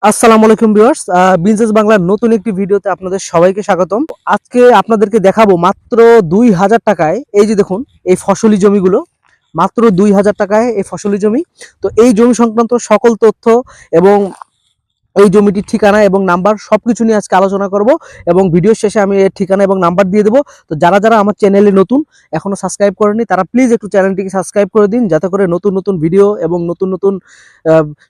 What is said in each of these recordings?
আসসালামু আলাইকুম viewers, business বাংলার নতুন একটি ভিডিওতে আপনাদের সবাইকে স্বাগতম। আজকে আপনাদেরকে দেখাবো মাত্র 2000 টাকায়। এই যে দেখুন, এই ফসলি জমিগুলো মাত্র 2000 টাকায় এই ফসলি জমি। তো এই জমি সংক্রান্ত সকল তথ্য এবং এই জমিটির ঠিকানা এবং নাম্বার সবকিছু নিয়ে আজকে আলোচনা করব এবং ভিডিও শেষে আমি এর ঠিকানা এবং নাম্বার দিয়ে দেবো। তো যারা যারা আমার চ্যানেলে নতুন, এখনো সাবস্ক্রাইব করেনি, তারা প্লিজ একটু চ্যানেলটিকে সাবস্ক্রাইব করে দিন, যাতে করে নতুন নতুন ভিডিও এবং নতুন নতুন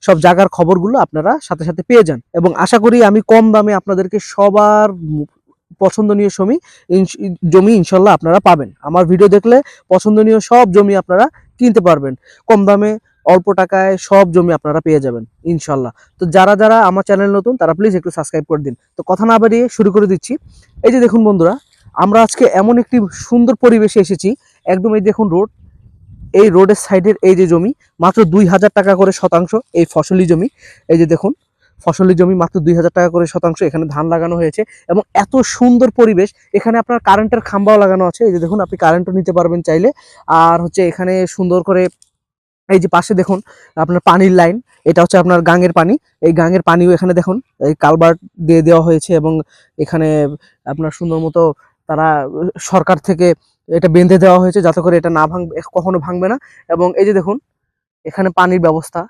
সব জায়গার খবরগুলো আপনারা সাথে সাথে পেয়ে যান। এবং আশা করি আমি কম দামে আপনাদেরকে সবার পছন্দনীয় জমি ইনশাল্লাহ আপনারা পাবেন। আমার ভিডিও দেখলে পছন্দনীয় সব জমি আপনারা কিনতে পারবেন কম দামে, অল্প টাকায় সব জমি আপনারা পেয়ে যাবেন ইনশাল্লাহ। তো যারা যারা আমার চ্যানেল নতুন, তারা প্লিজ একটু সাবস্ক্রাইব করে দিন। তো কথা না বাড়িয়ে শুরু করে দিচ্ছি। এই যে দেখুন বন্ধুরা, আমরা আজকে এমন একটি সুন্দর পরিবেশে এসেছি। একদম এই দেখুন রোড, এই রোডের সাইডের এই যে জমি, মাত্র 2000 টাকা করে শতাংশ এই ফসলি জমি। এই যে দেখুন, ফসলি জমি মাত্র 2000 টাকা করে শতাংশ। এখানে ধান লাগানো হয়েছে এবং এত সুন্দর পরিবেশ। এখানে আপনার কারেন্টের খাম্বাও লাগানো আছে। এই যে দেখুন, আপনি কারেন্টও নিতে পারবেন চাইলে। আর হচ্ছে এখানে সুন্দর করে এই যে পাশে দেখুন আপনার পানির লাইন, এটা হচ্ছে আপনার গাঙের পানি। এই গাঙের পানিও এখানে দেখুন এই কালভার্ট দিয়ে দেওয়া হয়েছে এবং এখানে আপনার সুন্দর মতো তারা সরকার থেকে এটা বেঁধে দেওয়া হয়েছে, যাতে করে এটা না ভাঙবে, কখনো ভাঙবে না। এবং এই যে দেখুন এখানে পানির ব্যবস্থা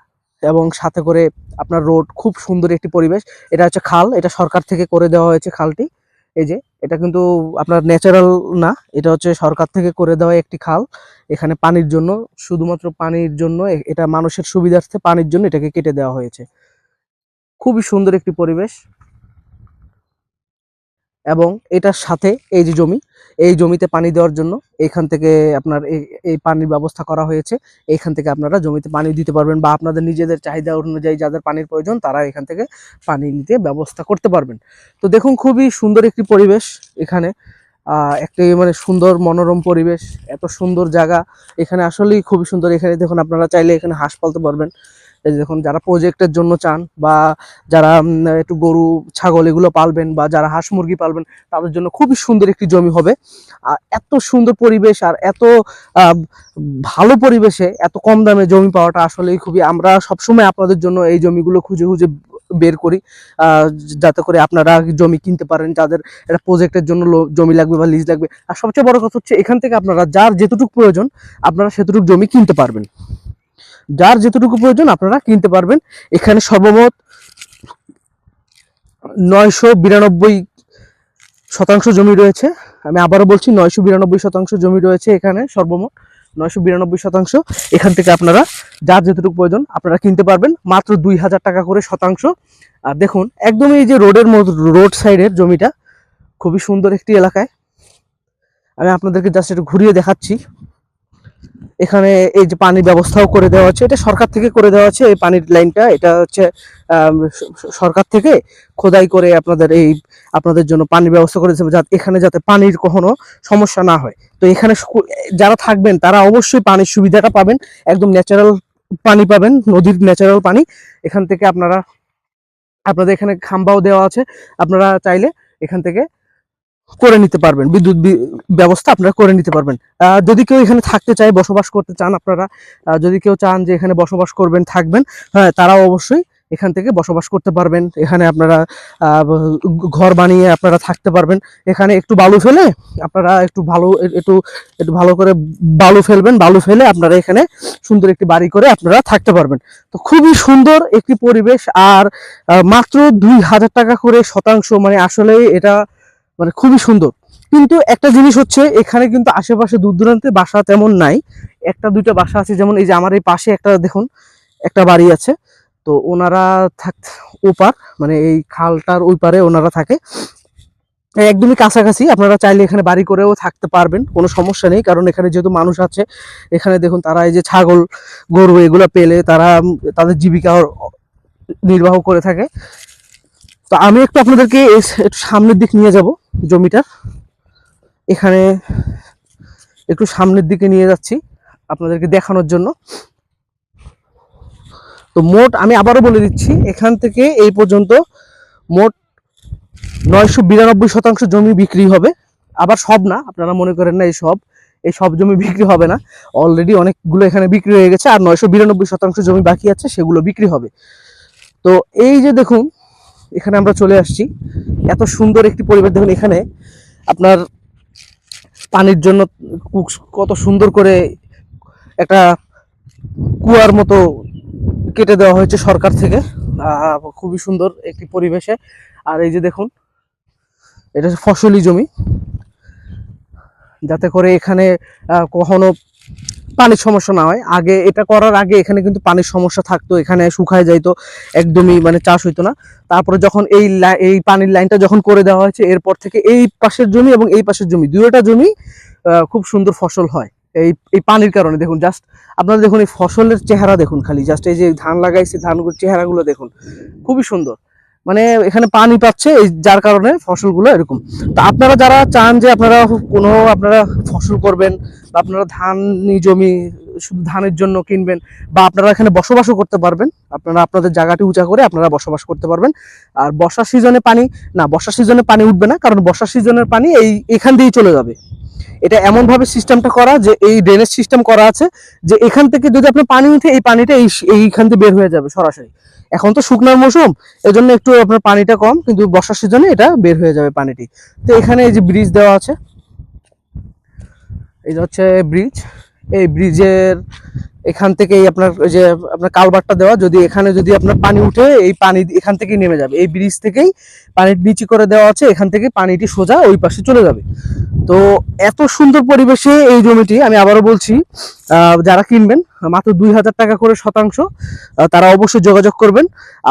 এবং সাথে করে আপনার রোড, খুব সুন্দর একটি পরিবেশ। এটা হচ্ছে খাল, এটা সরকার থেকে করে দেওয়া হয়েছে খালটি। এই যে এটা কিন্তু আপনার ন্যাচারাল না, এটা হচ্ছে সরকার থেকে করে দেওয়া একটি খাল। এখানে পানির জন্য, শুধুমাত্র পানির জন্য, এটা মানুষের সুবিধার্থে পানির জন্য এটাকে কেটে দেওয়া হয়েছে। খুবই সুন্দর একটি পরিবেশ। এবং এটার সাথে এই যে জমি, এই জমিতে পানি দেওয়ার জন্য এখান থেকে আপনার এই পানির ব্যবস্থা করা হয়েছে। এখান থেকে আপনারা জমিতে পানি দিতে পারবেন, বা আপনাদের নিজেদের চাহিদা অনুযায়ী যাদের পানির প্রয়োজন তারা এখান থেকে পানি নিতে ব্যবস্থা করতে পারবেন। তো দেখুন, খুবই সুন্দর একটি পরিবেশ এখানে। একটি মানে সুন্দর মনোরম পরিবেশ, এত সুন্দর জায়গা এখানে, আসলেই খুবই সুন্দর। এখানে দেখুন, আপনারা চাইলে এখানে হাঁস পালতে পারবেন। এই যে দেখুন, যারা প্রজেক্টের জন্য চান, বা যারা একটু গরু ছাগল এগুলো পালবেন, বা যারা হাঁস মুরগি পালবেন, তাদের জন্য খুবই সুন্দর একটি জমি হবে। এত সুন্দর পরিবেশ আর এত ভালো পরিবেশে এত কম দামে জমি পাওয়াটা আসলেই খুবই, আমরা সবসময় আপনাদের জন্য এই জমিগুলো খুঁজে খুঁজে বের করি, যাতে করে আপনারা জমি কিনতে পারেন, যাদের এটা প্রজেক্টের জন্য জমি লাগবে বা লিজ লাগবে। আর সবচেয়ে বড় কথা হচ্ছে, এখান থেকে আপনারা যার যেতটুকু প্রয়োজন আপনারা সেতটুকু জমি কিনতে পারবেন, যার যেতটুকু প্রয়োজন আপনারা কিনতে পারবেন। এখানে সর্বমোট 992 শতাংশ জমি রয়েছে। আমি আবারও বলছি, 992 শতাংশ জমি রয়েছে এখানে, সর্বমোট 992 শতাংশ। এখান থেকে আপনারা যার যেতটুকু প্রয়োজন আপনারা কিনতে পারবেন মাত্র 2000 টাকা করে শতাংশ। আর দেখুন, একদম এই যে রোডের মধ্যে, রোড সাইডের জমিটা খুবই সুন্দর একটি এলাকায়। আমি আপনাদেরকে জাস্ট একটু ঘুরিয়ে দেখাচ্ছি। এখানে এই যে পানির ব্যবস্থাও করে দেওয়া হচ্ছে, এটা সরকার থেকে করে দেওয়া হচ্ছে। এই পানির লাইনটা, এটা হচ্ছে সরকার থেকে খোদাই করে আপনাদের জন্য পানির ব্যবস্থা করে দিয়েছে, যাতে এখানে যাতে পানির কখনো সমস্যা না হয়। তো এখানে যারা থাকবেন তারা অবশ্যই পানির সুবিধাটা পাবেন, একদম ন্যাচারাল পানি পাবেন, নদীর ন্যাচারাল পানি। এখান থেকে আপনাদের এখানে খাম্বাও দেওয়া আছে, আপনারা চাইলে এখান থেকে করে নিতে পারবেন, বিদ্যুৎ ব্যবস্থা আপনারা করে নিতে পারবেন। যদি কেউ এখানে থাকতে চায়, বসবাস করতে চান আপনারা, যদি কেউ চান যে এখানে বসবাস করবেন, থাকবেন, হ্যাঁ, তারাও অবশ্যই এখান থেকে বসবাস করতে পারবেন। এখানে আপনারা ঘর বানিয়ে আপনারা থাকতে পারবেন। এখানে একটু বালু ফেলে আপনারা একটু ভালো করে বালু ফেলবেন, বালু ফেলে আপনারা এখানে সুন্দর একটি বাড়ি করে আপনারা থাকতে পারবেন। তো খুবই সুন্দর একটি পরিবেশ। আর মাত্র 2000 টাকা করে শতাংশ, মানে আসলে এটা মানে খুবই সুন্দর। কিন্তু একটা জিনিস হচ্ছে, এখানে কিন্তু আশেপাশে দূর দূরান্তে বাসা তেমন নাই, একটা দুইটা বাসা আছে। যেমন এই যে আমার এই পাশে একটা দেখুন, একটা বাড়ি আছে। তো ওনারা ওপার, মানে এই খালটার ওই পারে ওনারা থাকে, একদমই কাছাকাছি। আপনারা চাইলে এখানে বাড়ি করেও থাকতে পারবেন, কোনো সমস্যা নেই। কারণ এখানে যেহেতু মানুষ আছে, এখানে দেখুন তারা এই যে ছাগল গরু এগুলো পেলে তারা তাদের জীবিকা নির্বাহ করে থাকে। তো আমি একটু আপনাদেরকে একটু সামনের দিক নিয়ে যাব জমিটার। এখানে একটু সামনের দিকে নিয়ে যাচ্ছি আপনাদেরকে দেখানোর জন্য। তো মোট আমি আবারও বলে দিচ্ছি, এখান থেকে এই পর্যন্ত মোট 992 শতাংশ জমি বিক্রি হবে। আবার সব না, আপনারা মনে করেন না এই সব জমি বিক্রি হবে না। অলরেডি অনেকগুলো এখানে বিক্রি হয়ে গেছে, আর 992 শতাংশ জমি বাকি আছে, সেগুলো বিক্রি হবে। তো এই যে দেখুন এখানে আমরা চলে আসছি, এত সুন্দর একটি পরিবেশ। দেখুন এখানে আপনার পানির জন্য কত সুন্দর করে একটা কুয়ার মতো কেটে দেওয়া হয়েছে সরকার থেকে, খুবই সুন্দর একটি পরিবেশে। আর এই যে দেখুন এটা ফসলি জমি, যাতে করে এখানে কখনো পানির সমস্যা না হয়। আগে এটা করার আগে এখানে কিন্তু পানির সমস্যা থাকতো, এখানে শুকায় যাইতো, একদমই মানে চাষ হইতো না। তারপরে যখন এই পানির লাইনটা যখন করে দেওয়া হয়েছে, এরপর থেকে এই পাশের জমি এবং এই পাশের জমি দুটোটা জমি খুব সুন্দর ফসল হয় এই পানির কারণে। দেখুন জাস্ট আপনারা দেখুন এই ফসলের চেহারা দেখুন, খালি জাস্ট এই যে ধান লাগাইছে ধানগুলোর চেহারাগুলো দেখুন, খুবই সুন্দর। মানে এখানে পানি পাচ্ছে এই যার কারণে ফসলগুলো এরকম। তো আপনারা যারা চান যে আপনারা ফসল করবেন, বা আপনারা ধান জমি শুধু ধানের জন্য কিনবেন, বা আপনারা এখানে বসবাসও করতে পারবেন, আপনারা আপনাদের জায়গাটি উঁচা করে আপনারা বসবাস করতে পারবেন। আর বর্ষার সিজনে বর্ষার সিজনে পানি উঠবে না, কারণ বর্ষার সিজনের পানি এখান দিয়েই চলে যাবে। এটা এমন ভাবে সিস্টেমটা করা যে এই ড্রেনেজ সিস্টেম করা আছে যে এখান থেকে যদি আপনার পানি উঠে এই পানিটা এইখান থেকে বের হয়ে যাবে সরাসরি। এখন তো শুকনার মৌসুম, এই জন্য একটু আপনার পানিটা কম, কিন্তু বর্ষার সিজনে এটা বের হয়ে যাবে পানিটি। তো এখানে এই যে ব্রিজ দেওয়া আছে, এই হচ্ছে ব্রিজ। এই ব্রিজের এখান থেকেই আপনার কালভারটা দেওয়া, যদি এখানে যদি আপনার পানি উঠে এই পানি এখান থেকেই নেমে যাবে, এই ব্রিজ থেকেই পানির নিচে করে দেওয়া আছে, এখান থেকে পানিটি সোজা ওই পাশে চলে যাবে। তো এত সুন্দর পরিবেশে এই জমিটি, আমি আবারও বলছি, যারা কিনবেন মাত্র 2000 টাকা করে শতাংশ, তারা অবশ্যই যোগাযোগ করবেন।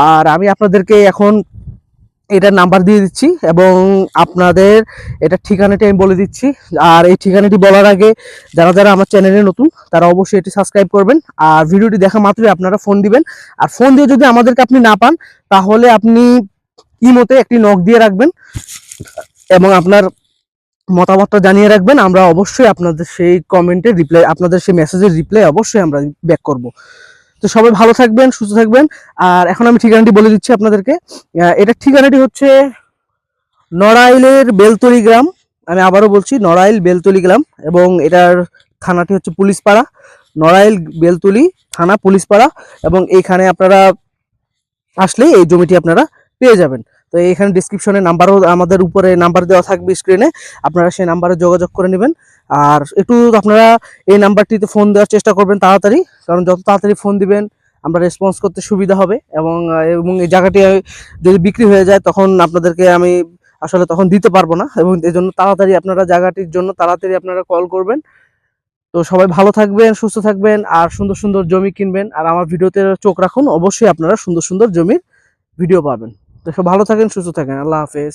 আর আমি আপনাদেরকে এখন এটার নাম্বার দিয়ে দিচ্ছি, এবং আপনাদের এটার ঠিকানাটি আমি বলে দিচ্ছি। আর এই ঠিকানাটি বলার আগে যারা যারা আমার চ্যানেলে নতুন তারা অবশ্যই এটি সাবস্ক্রাইব করবেন, আর ভিডিওটি দেখা মাত্রই আপনারা ফোন দিবেন। আর ফোন দিয়ে যদি আমাদেরকে আপনি না পান, তাহলে আপনি ইমোতে একটি নক দিয়ে রাখবেন এবং আপনার মতামতটা জানিয়ে রাখবেন। আমরা অবশ্যই আপনাদের সেই কমেন্টের রিপ্লাই, আপনাদের সেই মেসেজের রিপ্লাই অবশ্যই আমরা ব্যাক করব। তো সবাই ভালো থাকবেন, সুস্থ থাকবেন। আর এখন আমি ঠিকানাটি বলে দিচ্ছি আপনাদেরকে। এটার ঠিকানাটি হচ্ছে নড়াইলের বেলতলি গ্রাম। আমি আবারও বলছি, নড়াইল বেলতলি গ্রাম, এবং এটার থানাটি হচ্ছে পুলিশপাড়া। নড়াইল বেলতলি থানা পুলিশপাড়া, এবং এইখানে আপনারা আসলে এই জমিটি আপনারা পেয়ে যাবেন। তো এইখানে ডিসক্রিপশনে নাম্বারও আমাদের উপরে নাম্বার দেওয়া থাকবে স্ক্রিনে, আপনারা সেই নাম্বারে যোগাযোগ করে নেবেন। আর একটু আপনারা এই নাম্বারটিতে ফোন দেওয়ার চেষ্টা করবেন তাড়াতাড়ি, কারণ যত তাড়াতাড়ি ফোন দিবেন আমরা রেসপন্স করতে সুবিধা হবে। এবং এই জায়গাটি যদি বিক্রি হয়ে যায় তখন আপনাদেরকে আমি আসলে তখন দিতে পারবো না, এবং এই জন্য তাড়াতাড়ি আপনারা জায়গাটির জন্য তাড়াতাড়ি আপনারা কল করবেন। তো সবাই ভালো থাকবেন, সুস্থ থাকবেন, আর সুন্দর সুন্দর জমি কিনবেন। আর আমার ভিডিওতে চোখ রাখুন, অবশ্যই আপনারা সুন্দর সুন্দর জমির ভিডিও পাবেন। তো সব ভালো থাকেন, সুস্থ থাকেন, আল্লাহ হাফেজ।